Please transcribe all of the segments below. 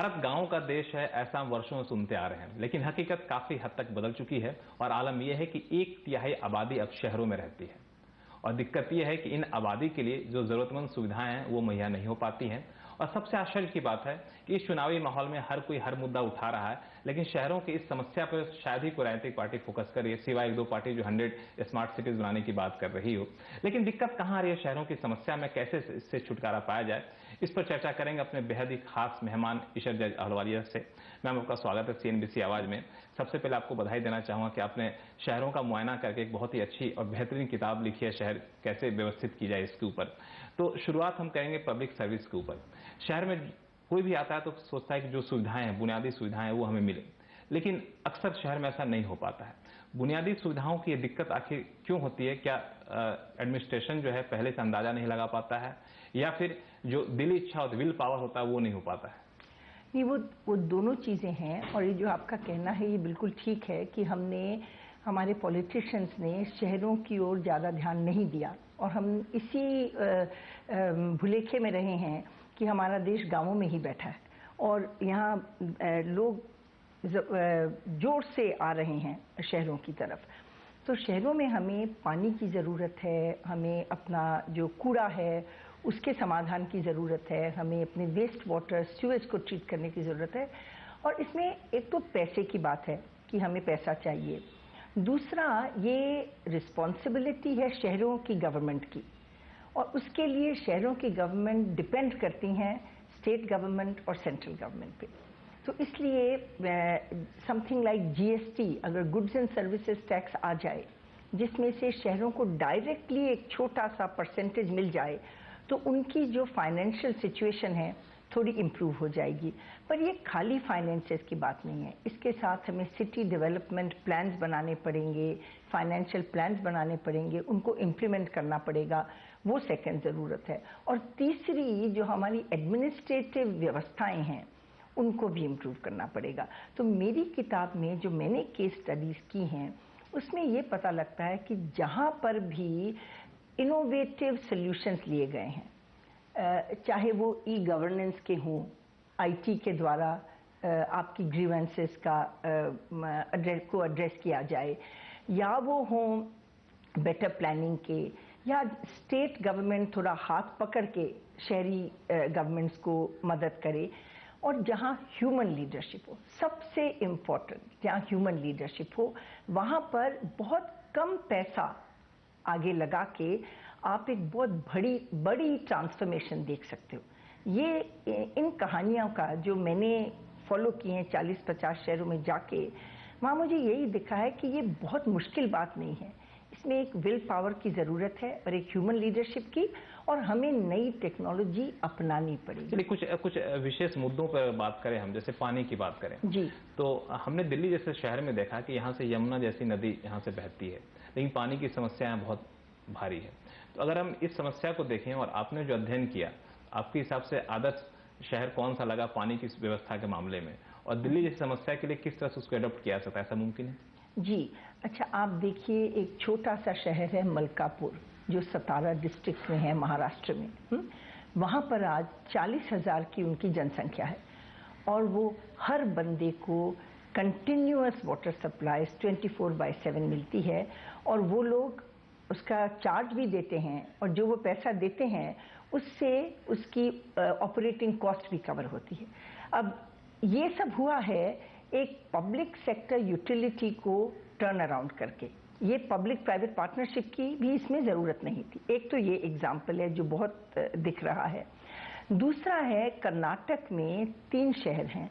भारत गांव का देश है, ऐसा हम वर्षों से सुनते आ रहे हैं, लेकिन हकीकत काफी हद तक बदल चुकी है और आलम यह है कि 1/3 आबादी अब शहरों में रहती है। और दिक्कत यह है कि इन आबादी के लिए जो जरूरतमंद सुविधाएं हैं वो मुहैया नहीं हो पाती हैं। और सबसे आश्चर्य की बात है कि इस चुनावी माहौल में हर कोई हर मुद्दा उठा रहा है, लेकिन शहरों की इस समस्या पर शायद ही कोई राजनीतिक पार्टी फोकस कर रही है, सिवाय एक दो पार्टी जो 100 स्मार्ट सिटीज बनाने की बात कर रही हो। लेकिन दिक्कत कहां आ रही है शहरों की समस्या में, कैसे इससे छुटकारा पाया जाए, इस पर चर्चा करेंगे अपने बेहद ही खास मेहमान इशरत अहलुवालिया से। मैम, आपका स्वागत है CNBC आवाज में। सबसे पहले आपको बधाई देना चाहूंगा कि आपने शहरों का मुआयना करके एक बहुत ही अच्छी और बेहतरीन किताब लिखी है, शहर कैसे व्यवस्थित की जाए इसके ऊपर। तो शुरुआत हम करेंगे पब्लिक सर्विस के ऊपर। शहर में कोई भी आता है तो सोचता है कि जो सुविधाएं हैं, बुनियादी सुविधाएं हैं, वो हमें मिले, लेकिन अक्सर शहर में ऐसा नहीं हो पाता है। बुनियादी सुविधाओं की ये दिक्कत आखिर क्यों होती है? क्या एडमिनिस्ट्रेशन जो है पहले से अंदाजा नहीं लगा पाता है, या फिर जो दिली इच्छा और विल पावर होता है वो नहीं हो पाता है? नहीं, वो दोनों चीज़ें हैं। और ये जो आपका कहना है ये बिल्कुल ठीक है कि हमारे पॉलिटिशियंस ने शहरों की ओर ज़्यादा ध्यान नहीं दिया और हम इसी भुलेखे में रहे हैं कि हमारा देश गांवों में ही बैठा है और यहाँ लोग जोर से आ रहे हैं शहरों की तरफ। तो शहरों में हमें पानी की ज़रूरत है, हमें अपना जो कूड़ा है उसके समाधान की ज़रूरत है, हमें अपने वेस्ट वाटर सीवेज को ट्रीट करने की ज़रूरत है। और इसमें एक तो पैसे की बात है कि हमें पैसा चाहिए, दूसरा ये रिस्पॉन्सिबिलिटी है शहरों की गवर्नमेंट की, और उसके लिए शहरों की गवर्नमेंट डिपेंड करती हैं स्टेट गवर्नमेंट और सेंट्रल गवर्नमेंट पे। तो इसलिए समथिंग लाइक GST, अगर गुड्स एंड सर्विसेज टैक्स आ जाए जिसमें से शहरों को डायरेक्टली एक छोटा सा परसेंटेज मिल जाए तो उनकी जो फाइनेंशियल सिचुएशन है थोड़ी इम्प्रूव हो जाएगी। पर ये खाली फाइनेंसेस की बात नहीं है, इसके साथ हमें सिटी डेवलपमेंट प्लान्स बनाने पड़ेंगे, फाइनेंशियल प्लान्स बनाने पड़ेंगे, उनको इम्प्लीमेंट करना पड़ेगा, वो सेकंड ज़रूरत है। और तीसरी जो हमारी एडमिनिस्ट्रेटिव व्यवस्थाएं हैं उनको भी इम्प्रूव करना पड़ेगा। तो मेरी किताब में जो मैंने केस स्टडीज़ की हैं उसमें ये पता लगता है कि जहाँ पर भी इनोवेटिव सॉल्यूशंस लिए गए हैं, चाहे वो गवर्नेंस के हों, IT के द्वारा आपकी ग्रीवेंसेस को एड्रेस किया जाए, या वो हों बेटर प्लानिंग के, या स्टेट गवर्नमेंट थोड़ा हाथ पकड़ के शहरी गवर्नमेंट्स को मदद करे, और जहाँ ह्यूमन लीडरशिप हो, सबसे इम्पोर्टेंट जहाँ ह्यूमन लीडरशिप हो वहाँ पर बहुत कम पैसा आगे लगा के आप एक बहुत बड़ी ट्रांसफॉर्मेशन देख सकते हो। ये इन कहानियों का जो मैंने फॉलो की हैं 40-50 शहरों में जाके, वहाँ मुझे यही दिखा है कि ये बहुत मुश्किल बात नहीं है। इसमें एक विल पावर की ज़रूरत है और एक ह्यूमन लीडरशिप की, और हमें नई टेक्नोलॉजी अपनानी पड़ेगी। चलिए कुछ विशेष मुद्दों पर बात करें हम, जैसे पानी की बात करें जी। तो हमने दिल्ली जैसे शहर में देखा कि यहाँ से यमुना जैसी नदी यहाँ से बहती है, लेकिन पानी की समस्या यहाँ बहुत भारी है। तो अगर हम इस समस्या को देखें और आपने जो अध्ययन किया, आपके हिसाब से आदर्श शहर कौन सा लगा पानी की व्यवस्था के मामले में, और दिल्ली जैसी समस्या के लिए किस तरह से उसको एडॉप्ट किया जा सकता है, ऐसा मुमकिन है? जी, अच्छा, आप देखिए एक छोटा सा शहर है मलकापुर जो सतारा डिस्ट्रिक्ट में है महाराष्ट्र में। वहाँ पर आज 40,000 की उनकी जनसंख्या है और वो हर बंदे को कंटिन्यूअस वाटर सप्लाई 24/7 मिलती है, और वो लोग उसका चार्ज भी देते हैं, और जो वो पैसा देते हैं उससे उसकी ऑपरेटिंग कॉस्ट भी कवर होती है। अब ये सब हुआ है एक पब्लिक सेक्टर यूटिलिटी को टर्न अराउंड करके। ये पब्लिक प्राइवेट पार्टनरशिप की भी इसमें ज़रूरत नहीं थी। एक तो ये एग्जाम्पल है जो बहुत दिख रहा है। दूसरा है कर्नाटक में 3 शहर हैं,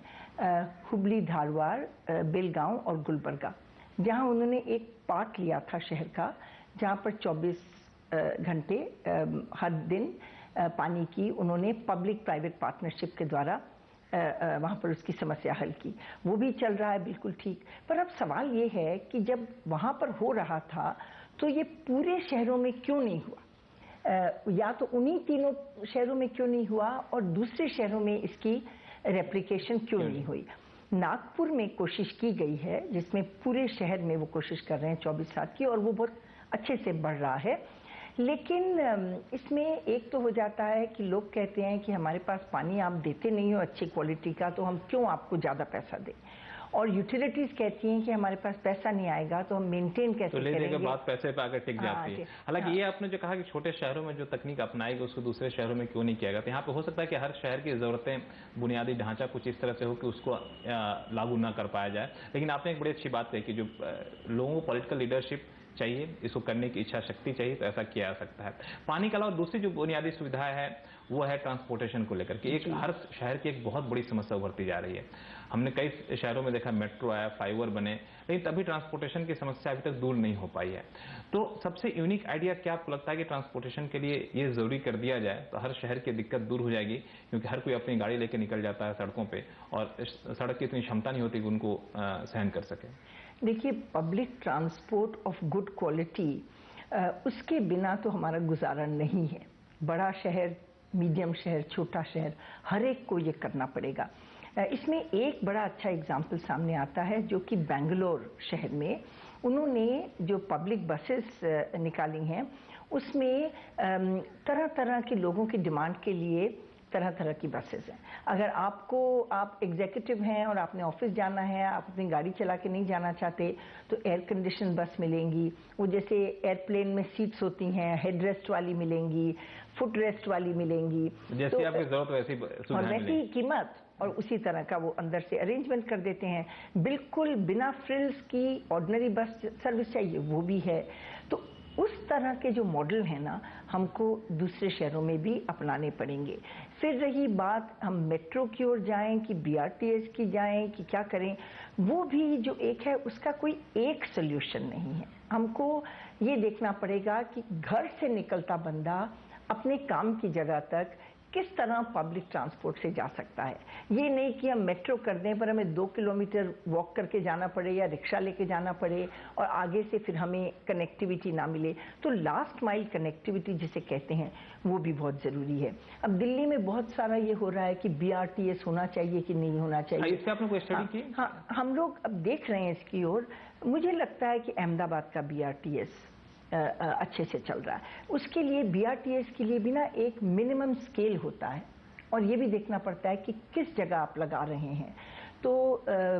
हुबली, धारवाड़, बेलगांव और गुलबर्गा, जहां उन्होंने एक पार्ट लिया था शहर का, जहां पर 24 घंटे हर दिन पानी की उन्होंने पब्लिक प्राइवेट पार्टनरशिप के द्वारा वहाँ पर उसकी समस्या हल की। वो भी चल रहा है बिल्कुल ठीक। पर अब सवाल ये है कि जब वहाँ पर हो रहा था तो ये पूरे शहरों में क्यों नहीं हुआ, या तो उन्हीं 3 शहरों में क्यों नहीं हुआ और दूसरे शहरों में इसकी रेप्लिकेशन क्यों नहीं हुई। नागपुर में कोशिश की गई है जिसमें पूरे शहर में वो कोशिश कर रहे हैं 24/7 की, और वो बहुत अच्छे से बढ़ रहा है। लेकिन इसमें एक तो हो जाता है कि लोग कहते हैं कि हमारे पास पानी आप देते नहीं हो अच्छी क्वालिटी का, तो हम क्यों आपको ज़्यादा पैसा दें। और यूटिलिटीज कहती हैं कि हमारे पास पैसा नहीं आएगा तो हम मेंटेन कैसे तो ले करेंगे। देकर बात पैसे पे आकर टिक जाती है। हालांकि ये आपने जो कहा कि छोटे शहरों में जो तकनीक अपनाएगी उसको दूसरे शहरों में क्यों नहीं किया गया, तो यहाँ पे हो सकता है कि हर शहर की जरूरतें, बुनियादी ढांचा कुछ इस तरह से हो कि उसको लागू ना कर पाया जाए। लेकिन आपने एक बड़ी अच्छी बात कही कि जो लोगों को पॉलिटिकल लीडरशिप चाहिए, इसको करने की इच्छा शक्ति चाहिए, तो ऐसा किया जा सकता है। पानी के अलावा दूसरी जो बुनियादी सुविधा है वो है ट्रांसपोर्टेशन को लेकर के। एक हर शहर की एक बहुत बड़ी समस्या उभरती जा रही है। हमने कई शहरों में देखा मेट्रो आया, फ्लाईओवर बने, लेकिन तभी ट्रांसपोर्टेशन की समस्या अभी तक दूर नहीं हो पाई है। तो सबसे यूनिक आइडिया क्या आपको लगता है कि ट्रांसपोर्टेशन के लिए ये जरूरी कर दिया जाए तो हर शहर की दिक्कत दूर हो जाएगी? क्योंकि हर कोई अपनी गाड़ी लेकर निकल जाता है सड़कों पे और सड़क की इतनी क्षमता नहीं होती कि उनको सहन कर सके। देखिए, public transport of good quality, उसके बिना तो हमारा गुजारा नहीं है। बड़ा शहर, मीडियम शहर, छोटा शहर, हर एक को ये करना पड़ेगा। इसमें एक बड़ा अच्छा एग्जाम्पल सामने आता है जो कि बेंगलोर शहर में उन्होंने जो पब्लिक बसेस निकाली हैं उसमें तरह तरह के लोगों की डिमांड के लिए तरह तरह की बसेस हैं। अगर आप एग्जीक्यूटिव हैं और आपने ऑफिस जाना है, आप अपनी गाड़ी चला के नहीं जाना चाहते, तो एयर कंडीशन बस मिलेंगी। वो जैसे एयरप्लेन में सीट्स होती हैं, हेड रेस्ट वाली मिलेंगी, फुट रेस्ट वाली मिलेंगी, जैसी तो आपकी जरूरत वैसी और वैसी कीमत और उसी तरह का वो अंदर से अरेंजमेंट कर देते हैं। बिल्कुल बिना फ्रिल्स की ऑर्डिनरी बस सर्विस चाहिए वो भी है। तो उस तरह के जो मॉडल है ना, हमको दूसरे शहरों में भी अपनाने पड़ेंगे। फिर रही बात हम मेट्रो की ओर जाएं कि बीआरटीएस की जाएं कि क्या करें, वो भी जो एक है उसका कोई एक सोल्यूशन नहीं है। हमको ये देखना पड़ेगा कि घर से निकलता बंदा अपने काम की जगह तक किस तरह पब्लिक ट्रांसपोर्ट से जा सकता है। ये नहीं कि हम मेट्रो कर दें पर हमें 2 किलोमीटर वॉक करके जाना पड़े या रिक्शा लेके जाना पड़े और आगे से फिर हमें कनेक्टिविटी ना मिले। तो लास्ट माइल कनेक्टिविटी जिसे कहते हैं वो भी बहुत ज़रूरी है। अब दिल्ली में बहुत सारा ये हो रहा है कि बीआरटीएस होना चाहिए कि नहीं होना चाहिए। इससे आपने कोई स्टडी की? हाँ, हम लोग अब देख रहे हैं इसकी ओर। मुझे लगता है कि अहमदाबाद का बीआरटीएस अच्छे से चल रहा है। उसके लिए बीआरटीएस के लिए भी ना एक मिनिमम स्केल होता है और ये भी देखना पड़ता है कि किस जगह आप लगा रहे हैं। तो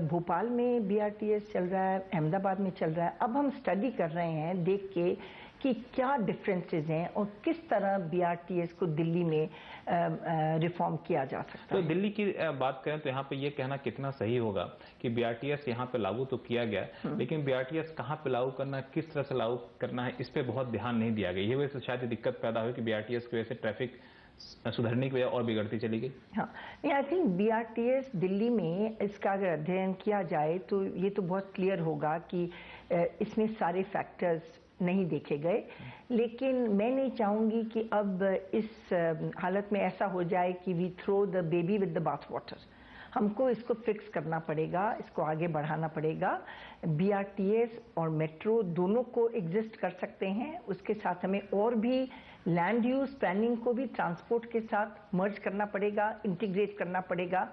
भोपाल में बीआरटीएस चल रहा है, अहमदाबाद में चल रहा है। अब हम स्टडी कर रहे हैं देख के कि क्या डिफरेंसेस हैं और किस तरह बीआरटीएस को दिल्ली में रिफॉर्म किया जा सकता है। तो दिल्ली की बात करें तो यहाँ पे ये कहना कितना सही होगा कि बीआरटीएस यहाँ पे लागू तो किया गया, लेकिन बीआरटीएस कहाँ पे लागू करना है, किस तरह से लागू करना है, इस पे बहुत ध्यान नहीं दिया गया। ये वजह से शायद दिक्कत पैदा हुई कि बीआरटीएस की वजह से ट्रैफिक सुधरने की वजह और बिगड़ती चली गई। हाँ, आई थिंक बीआरटीएस दिल्ली में इसका अगर अध्ययन किया जाए तो ये तो बहुत क्लियर होगा कि इसमें सारे फैक्टर्स नहीं देखे गए। लेकिन मैं नहीं चाहूंगी कि अब इस हालत में ऐसा हो जाए कि we throw the baby with the bath water. हमको इसको फिक्स करना पड़ेगा, इसको आगे बढ़ाना पड़ेगा। बीआरटीएस और मेट्रो दोनों को एग्जिस्ट कर सकते हैं। उसके साथ हमें और भी लैंड यूज प्लानिंग को भी ट्रांसपोर्ट के साथ मर्ज करना पड़ेगा, इंटीग्रेट करना पड़ेगा।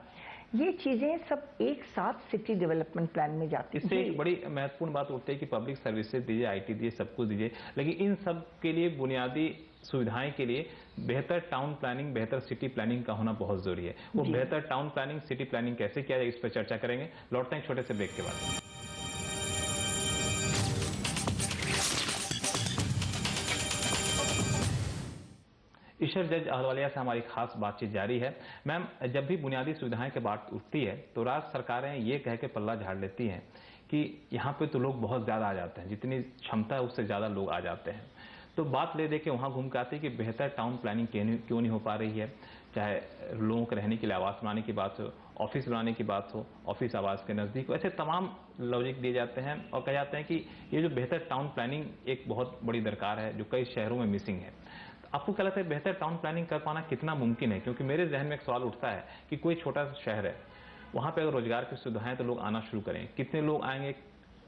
ये चीजें सब एक साथ सिटी डेवलपमेंट प्लान में जाती हैं। इससे एक बड़ी महत्वपूर्ण बात होती है कि पब्लिक सर्विसेज दीजिए, आईटी दीजिए, सब कुछ दीजिए, लेकिन इन सब के लिए बुनियादी सुविधाएं के लिए बेहतर टाउन प्लानिंग, बेहतर सिटी प्लानिंग का होना बहुत जरूरी है। वो बेहतर टाउन प्लानिंग, सिटी प्लानिंग कैसे किया जाए, इस पर चर्चा करेंगे। लौटते हैं छोटे से ब्रेक के बाद। ईश्वर जज अहलवालिया से हमारी खास बातचीत जारी है। मैम, जब भी बुनियादी सुविधाएं की बात उठती है तो राज्य सरकारें ये कह के पल्ला झाड़ लेती हैं कि यहाँ पे तो लोग बहुत ज्यादा आ जाते हैं, जितनी क्षमता है उससे ज्यादा लोग आ जाते हैं। तो बात ले दे के वहां घूम के आती है कि बेहतर टाउन प्लानिंग क्यों नहीं हो पा रही है। चाहे लोगों को रहने के लिए आवास बनाने की बात हो, ऑफिस बनाने की बात हो, ऑफिस आवास के नजदीक हो, ऐसे तमाम लॉजिक दिए जाते हैं और कह जाते हैं कि ये जो बेहतर टाउन प्लानिंग एक बहुत बड़ी दरकार है जो कई शहरों में मिसिंग है। आपको क्या लगता है बेहतर टाउन प्लानिंग कर पाना कितना मुमकिन है? क्योंकि मेरे जहन में एक सवाल उठता है कि कोई छोटा सा शहर है, वहां पे अगर रोजगार की सुविधाएं तो लोग आना शुरू करें, कितने लोग आएंगे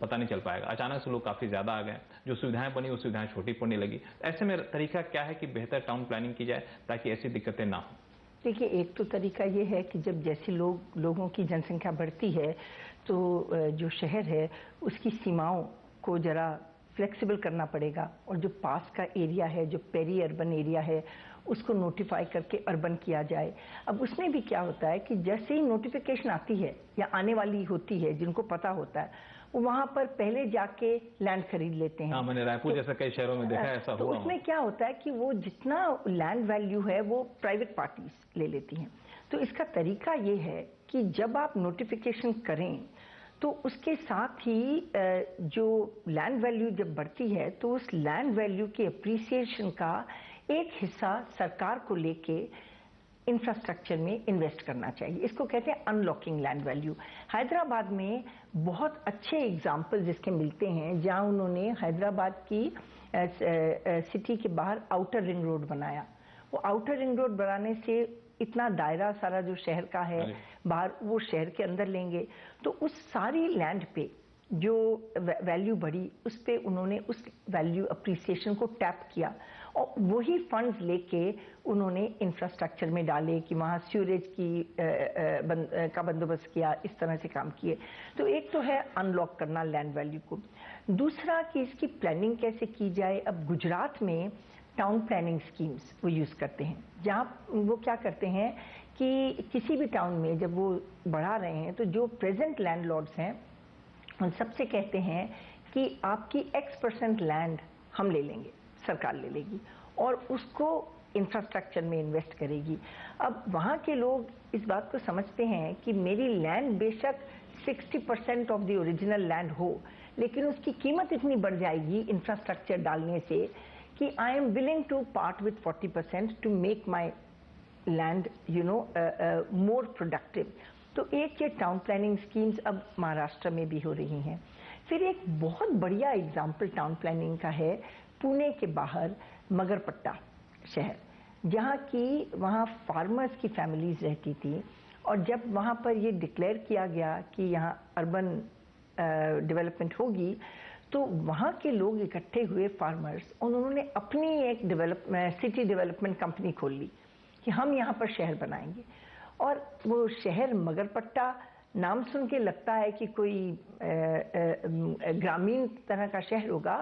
पता नहीं चल पाएगा। अचानक से लोग काफी ज्यादा आ गए, जो सुविधाएं बनी वो सुविधाएं छोटी पड़ने लगी। ऐसे में तरीका क्या है कि बेहतर टाउन प्लानिंग की जाए ताकि ऐसी दिक्कतें ना हो? देखिए, एक तो तरीका ये है कि जब जैसे लोगों की जनसंख्या बढ़ती है तो जो शहर है उसकी सीमाओं को जरा फ्लेक्सिबल करना पड़ेगा और जो पास का एरिया है, जो पेरी अर्बन एरिया है, उसको नोटिफाई करके अर्बन किया जाए। अब उसमें भी क्या होता है कि जैसे ही नोटिफिकेशन आती है या आने वाली होती है, जिनको पता होता है वो वहां पर पहले जाके लैंड खरीद लेते हैं। हाँ, मैंने रायपुर जैसा कई शहरों में देखा है, ऐसा तो हुआ। उसमें क्या होता है कि वो जितना लैंड वैल्यू है वो प्राइवेट पार्टीज ले लेती हैं। तो इसका तरीका ये है कि जब आप नोटिफिकेशन करें तो उसके साथ ही जो लैंड वैल्यू जब बढ़ती है तो उस लैंड वैल्यू की अप्रिसिएशन का एक हिस्सा सरकार को लेके इंफ्रास्ट्रक्चर में इन्वेस्ट करना चाहिए। इसको कहते हैं अनलॉकिंग लैंड वैल्यू। हैदराबाद में बहुत अच्छे एग्जाम्पल जिसके मिलते हैं, जहां उन्होंने हैदराबाद की सिटी के बाहर आउटर रिंग रोड बनाया। वो आउटर रिंग रोड बनाने से इतना दायरा सारा जो शहर का है बाहर वो शहर के अंदर लेंगे, तो उस सारी लैंड पे जो वैल्यू बढ़ी उस पे उन्होंने उस वैल्यू अप्रिसिएशन को टैप किया और वही फंड्स लेके उन्होंने इंफ्रास्ट्रक्चर में डाले कि वहाँ सीवरेज की का बंदोबस्त किया, इस तरह से काम किए। तो एक तो है अनलॉक करना लैंड वैल्यू को, दूसरा कि इसकी प्लानिंग कैसे की जाए। अब गुजरात में टाउन प्लानिंग स्कीम्स वो यूज़ करते हैं, जहाँ वो क्या करते हैं कि किसी भी टाउन में जब वो बढ़ा रहे हैं तो जो प्रेजेंट लैंडलॉर्ड्स हैं उन सबसे कहते हैं कि आपकी X% लैंड हम ले लेंगे, सरकार ले लेगी और उसको इंफ्रास्ट्रक्चर में इन्वेस्ट करेगी। अब वहाँ के लोग इस बात को समझते हैं कि मेरी लैंड बेशक 60% ऑफ द ओरिजिनल लैंड हो, लेकिन उसकी कीमत इतनी बढ़ जाएगी इंफ्रास्ट्रक्चर डालने से कि I am willing to part with 40% to make my land more productive. तो एक ये टाउन प्लानिंग स्कीम्स अब महाराष्ट्र में भी हो रही हैं। फिर एक बहुत बढ़िया एग्जाम्पल टाउन प्लानिंग का है पुणे के बाहर मगरपट्टा शहर, जहाँ की वहाँ फार्मर्स की फैमिलीज रहती थी और जब वहाँ पर ये डिक्लेयर किया गया कि यहाँ अर्बन डेवलपमेंट होगी तो वहाँ के लोग इकट्ठे हुए फार्मर्स, उन्होंने अपनी एक सिटी डेवलपमेंट कंपनी खोल ली कि हम यहाँ पर शहर बनाएंगे। और वो शहर मगरपट्टा नाम सुन के लगता है कि कोई ग्रामीण तरह का शहर होगा,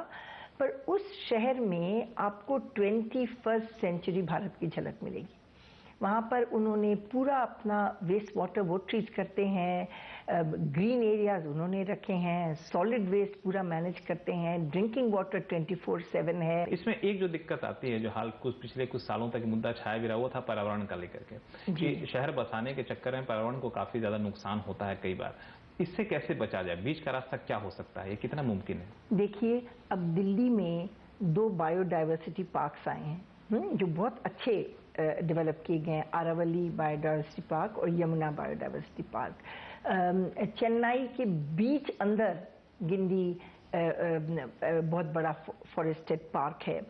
पर उस शहर में आपको 21st सेंचुरी भारत की झलक मिलेगी। वहाँ पर उन्होंने पूरा अपना वेस्ट वाटर वो ट्रीट करते हैं, ग्रीन एरियाज उन्होंने रखे हैं, सॉलिड वेस्ट पूरा मैनेज करते हैं, ड्रिंकिंग वाटर 24/7 है। इसमें एक जो दिक्कत आती है, जो हाल पिछले कुछ सालों तक मुद्दा छाया भी रहा, वो था पर्यावरण का लेकर के कि शहर बसाने के चक्कर में पर्यावरण को काफी ज्यादा नुकसान होता है कई बार। इससे कैसे बचा जाए? बीच का रास्ता क्या हो सकता है? ये कितना मुमकिन है? देखिए, अब दिल्ली में 2 बायोडाइवर्सिटी पार्क्स आए हैं जो बहुत अच्छे डेवलप किए गए हैं, आरावली बायोडाइवर्सिटी पार्क और यमुना बायोडाइवर्सिटी पार्क। चेन्नई के बीच अंदर गिंडी बहुत बड़ा फॉरेस्टेड पार्क है।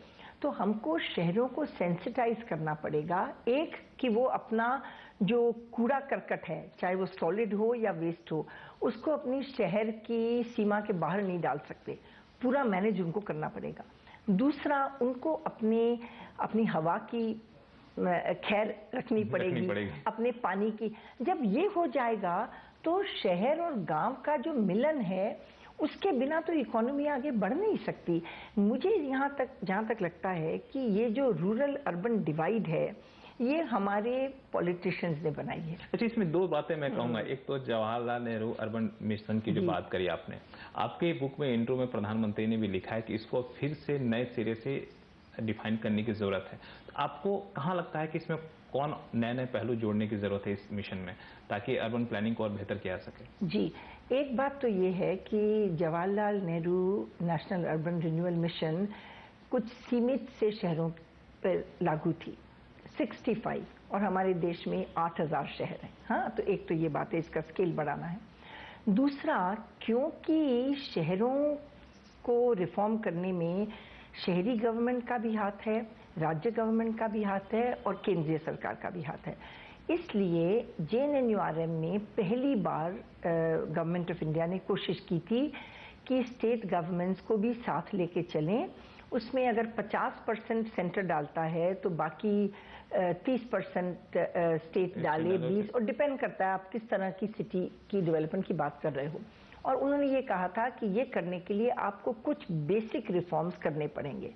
तो हमको शहरों को सेंसिटाइज करना पड़ेगा, एक कि वो अपना जो कूड़ा करकट है, चाहे वो सॉलिड हो या वेस्ट हो, उसको अपनी शहर की सीमा के बाहर नहीं डाल सकते, पूरा मैनेज उनको करना पड़ेगा। दूसरा, उनको अपनी हवा की खैर रखनी पड़ेगी, अपने पानी की। जब ये हो जाएगा तो शहर और गांव का जो मिलन है उसके बिना तो इकोनॉमी आगे बढ़ नहीं सकती। मुझे जहाँ तक लगता है कि ये जो रूरल अर्बन डिवाइड है ये हमारे पॉलिटिशियंस ने बनाई है। अच्छा, इसमें 2 बातें मैं कहूंगा। एक तो जवाहरलाल नेहरू अर्बन मिशन की जो बात करी आपने, आपके बुक में इंट्रो में प्रधानमंत्री ने भी लिखा है कि इसको फिर से नए सिरे से डिफाइन करने की जरूरत है। तो आपको कहाँ लगता है कि इसमें कौन नए पहलू जोड़ने की जरूरत है इस मिशन में, ताकि अर्बन प्लानिंग को और बेहतर किया जा सके? जी, एक बात तो ये है कि Jawaharlal Nehru national urban renewal mission कुछ सीमित से शहरों पर लागू थी, 65, और हमारे देश में 8000 शहर हैं। हाँ, तो एक तो ये बात है, इसका स्केल बढ़ाना है। दूसरा, क्योंकि शहरों को रिफॉर्म करने में शहरी गवर्नमेंट का भी हाथ है, राज्य गवर्नमेंट का भी हाथ है और केंद्रीय सरकार का भी हाथ है, इसलिए JNNURM में पहली बार गवर्नमेंट ऑफ इंडिया ने कोशिश की थी कि स्टेट गवर्नमेंट्स को भी साथ लेके चलें। उसमें अगर 50% सेंटर डालता है तो बाकी 30% स्टेट डाले, 20, और डिपेंड करता है आप किस तरह की सिटी की डेवलपमेंट की बात कर रहे हो। और उन्होंने ये कहा था कि ये करने के लिए आपको कुछ बेसिक रिफॉर्म्स करने पड़ेंगे।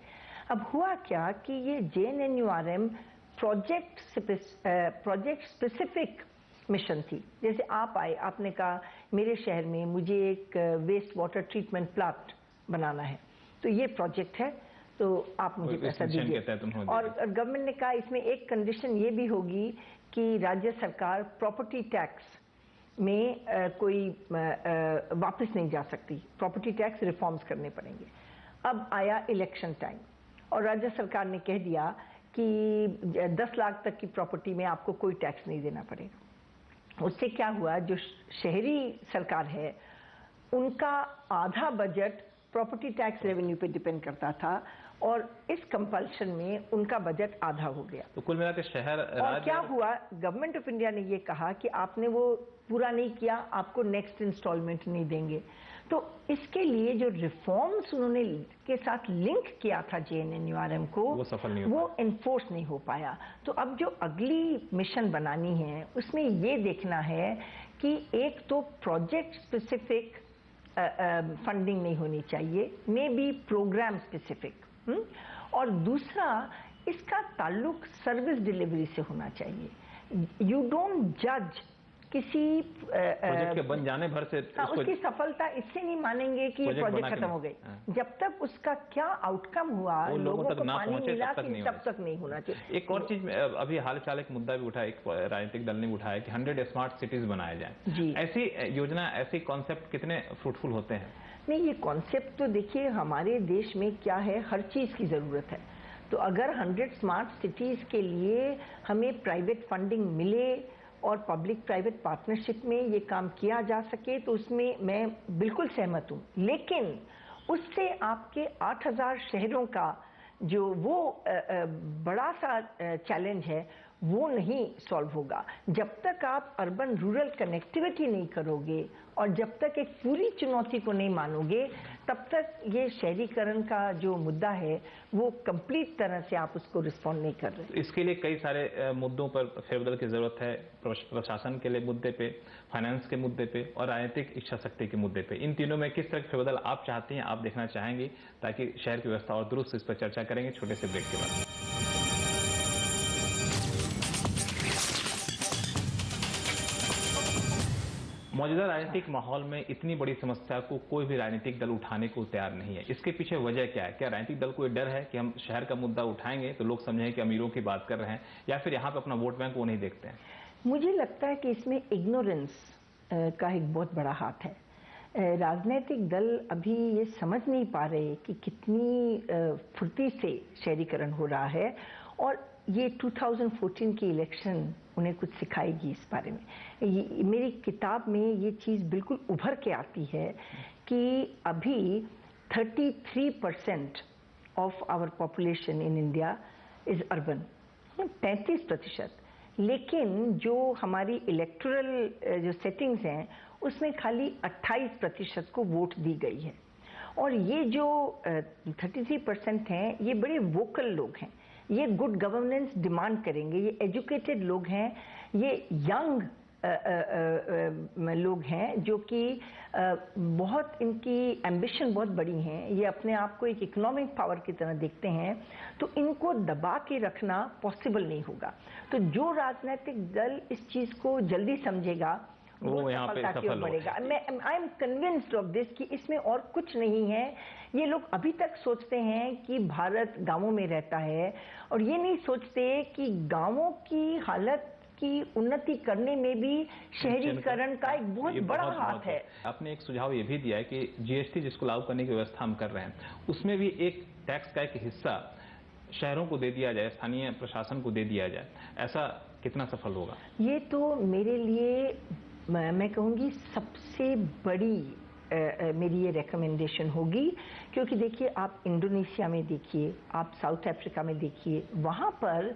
अब हुआ क्या कि ये JNNURM प्रोजेक्ट स्पेसिफिक मिशन थी। जैसे आप आए, आपने कहा मेरे शहर में मुझे एक वेस्ट वाटर ट्रीटमेंट प्लांट बनाना है, तो ये प्रोजेक्ट है, तो आप मुझे पैसा दीजिए। और गवर्नमेंट ने कहा इसमें एक कंडीशन ये भी होगी कि राज्य सरकार प्रॉपर्टी टैक्स में कोई वापस नहीं जा सकती, प्रॉपर्टी टैक्स रिफॉर्म्स करने पड़ेंगे। अब आया इलेक्शन टाइम और राज्य सरकार ने कह दिया कि 10 लाख तक की प्रॉपर्टी में आपको कोई टैक्स नहीं देना पड़ेगा। उससे क्या हुआ, जो शहरी सरकार है उनका आधा बजट प्रॉपर्टी टैक्स रेवेन्यू पे डिपेंड करता था और इस कंपल्शन में उनका बजट आधा हो गया। तो कुल मिलाकर शहर और क्या हुआ, गवर्नमेंट ऑफ इंडिया ने ये कहा कि आपने वो पूरा नहीं किया, आपको नेक्स्ट इंस्टॉलमेंट नहीं देंगे। तो इसके लिए जो रिफॉर्म्स उन्होंने के साथ लिंक किया था JNNURM को, वो सफल नहीं हो वो एनफोर्स नहीं हो पाया। तो अब जो अगली मिशन बनानी है उसमें ये देखना है कि एक तो प्रोजेक्ट स्पेसिफिक फंडिंग नहीं होनी चाहिए, मे बी प्रोग्राम स्पेसिफिक, और दूसरा इसका ताल्लुक सर्विस डिलीवरी से होना चाहिए। यू डोंट जज किसी प्रोजेक्ट के बन जाने भर से उसकी सफलता इससे नहीं मानेंगे कि ये प्रोजेक्ट खत्म हो गई। जब तक उसका क्या आउटकम हुआ, लोगों को पानी मिला, कि तब तक नहीं होना चाहिए। एक और चीज, अभी हाल चाल एक मुद्दा भी उठा, एक राजनीतिक दल ने उठाया कि 100 स्मार्ट सिटीज बनाए जाएं। ऐसी योजना, ऐसी कॉन्सेप्ट कितने फ्रूटफुल होते हैं? नहीं, ये कॉन्सेप्ट तो देखिए हमारे देश में क्या है, हर चीज की जरूरत है। तो अगर 100 स्मार्ट सिटीज के लिए हमें प्राइवेट फंडिंग मिले और पब्लिक प्राइवेट पार्टनरशिप में ये काम किया जा सके तो उसमें मैं बिल्कुल सहमत हूँ। लेकिन उससे आपके 8000 शहरों का जो वो बड़ा सा चैलेंज है वो नहीं सॉल्व होगा। जब तक आप अर्बन रूरल कनेक्टिविटी नहीं करोगे और जब तक एक पूरी चुनौती को नहीं मानोगे, तब तक ये शहरीकरण का जो मुद्दा है वो कंप्लीट तरह से आप उसको रिस्पॉन्ड नहीं कर रहे। इसके लिए कई सारे मुद्दों पर फेरबदल की जरूरत है, प्रशासन के लिए मुद्दे पे, फाइनेंस के मुद्दे पे और राजनीतिक इच्छा शक्ति के मुद्दे पे। इन तीनों में किस तरह के फेरबदल आप चाहती हैं, आप देखना चाहेंगी, ताकि शहर की व्यवस्था और दुरुस्त, इस पर चर्चा करेंगे छोटे से ब्रेक के बाद। मौजूदा राजनीतिक माहौल में इतनी बड़ी समस्या को कोई भी राजनीतिक दल उठाने को तैयार नहीं है। इसके पीछे वजह क्या है? क्या राजनीतिक दल को ये डर है कि हम शहर का मुद्दा उठाएंगे तो लोग समझेंगे कि अमीरों की बात कर रहे हैं, या फिर यहाँ पे अपना वोट बैंक वो नहीं देखते हैं? मुझे लगता है कि इसमें इग्नोरेंस का एक बहुत बड़ा हाथ है। राजनीतिक दल अभी ये समझ नहीं पा रहे कि कितनी फुर्ती से शहरीकरण हो रहा है, और ये 2014 की इलेक्शन उन्हें कुछ सिखाएगी इस बारे में। मेरी किताब में ये चीज़ बिल्कुल उभर के आती है कि अभी 33% of our population in India is urban, 33%। लेकिन जो हमारी इलेक्टोरल जो सेटिंग्स हैं उसमें खाली 28% को वोट दी गई है। और ये जो 33% हैं ये बड़े वोकल लोग हैं, ये गुड गवर्नेंस डिमांड करेंगे, ये एजुकेटेड लोग हैं, ये यंग लोग हैं जो कि बहुत, इनकी एम्बिशन बहुत बड़ी हैं, ये अपने आप को एक इकोनॉमिक पावर की तरह देखते हैं। तो इनको दबा के रखना पॉसिबल नहीं होगा। तो जो राजनीतिक दल इस चीज़ को जल्दी समझेगा वो यहाँ पे सफल बढ़ेगा। मैं I am convinced of this कि इसमें और कुछ नहीं है। ये लोग अभी तक सोचते हैं कि भारत गांवों में रहता है और ये नहीं सोचते कि गांवों की हालत की उन्नति करने में भी शहरीकरण का एक बहुत बड़ा हाथ है। आपने एक सुझाव ये भी दिया है कि GST जिसको लागू करने की व्यवस्था हम कर रहे हैं, उसमें भी एक टैक्स का एक हिस्सा शहरों को दे दिया जाए, स्थानीय प्रशासन को दे दिया जाए। ऐसा कितना सफल होगा? ये तो मेरे लिए मैं कहूँगी सबसे बड़ी मेरी ये रिकमेंडेशन होगी, क्योंकि देखिए आप इंडोनेशिया में देखिए, आप साउथ अफ्रीका में देखिए, वहाँ पर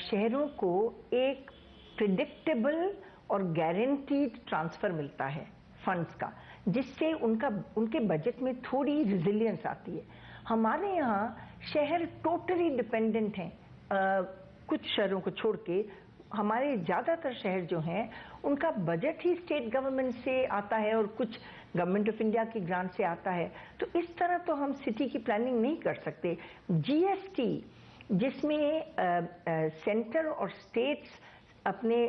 शहरों को एक प्रिडिक्टेबल और गारंटीड ट्रांसफर मिलता है फंड्स का, जिससे उनके बजट में थोड़ी रिजिलियंस आती है। हमारे यहाँ शहर टोटली डिपेंडेंट हैं, कुछ शहरों को छोड़ के हमारे ज़्यादातर शहर जो हैं उनका बजट ही स्टेट गवर्नमेंट से आता है और कुछ गवर्नमेंट ऑफ इंडिया की ग्रांट से आता है। तो इस तरह तो हम सिटी की प्लानिंग नहीं कर सकते। जीएसटी जिसमें सेंटर और स्टेट्स अपने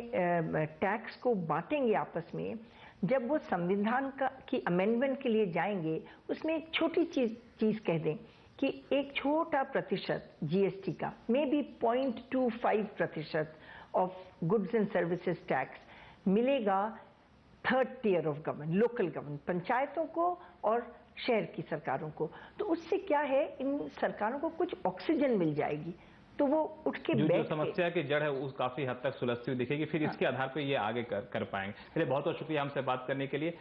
टैक्स को बांटेंगे आपस में, जब वो संविधान की अमेंडमेंट के लिए जाएंगे, उसमें एक छोटी चीज कह दें कि एक छोटा प्रतिशत जीएसटी का, may be 0.25% of goods and services tax मिलेगा third tier of government, local government, पंचायतों को और शहर की सरकारों को। तो उससे क्या है, इन सरकारों को कुछ ऑक्सीजन मिल जाएगी, तो वो उठ के जो बैठ समस्या की जड़ है वो काफी हद तक सुलझती हुई दिखेगी, फिर इसके आधार पर ये आगे कर पाएंगे। चलिए, बहुत बहुत शुक्रिया हमसे बात करने के लिए।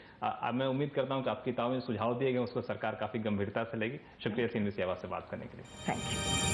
मैं उम्मीद करता हूं कि आपकी किताबों में सुझाव दिए गए उसको सरकार काफी गंभीरता से लेगी। शुक्रिया CNBC आवाज से बात करने के लिए। Thank you.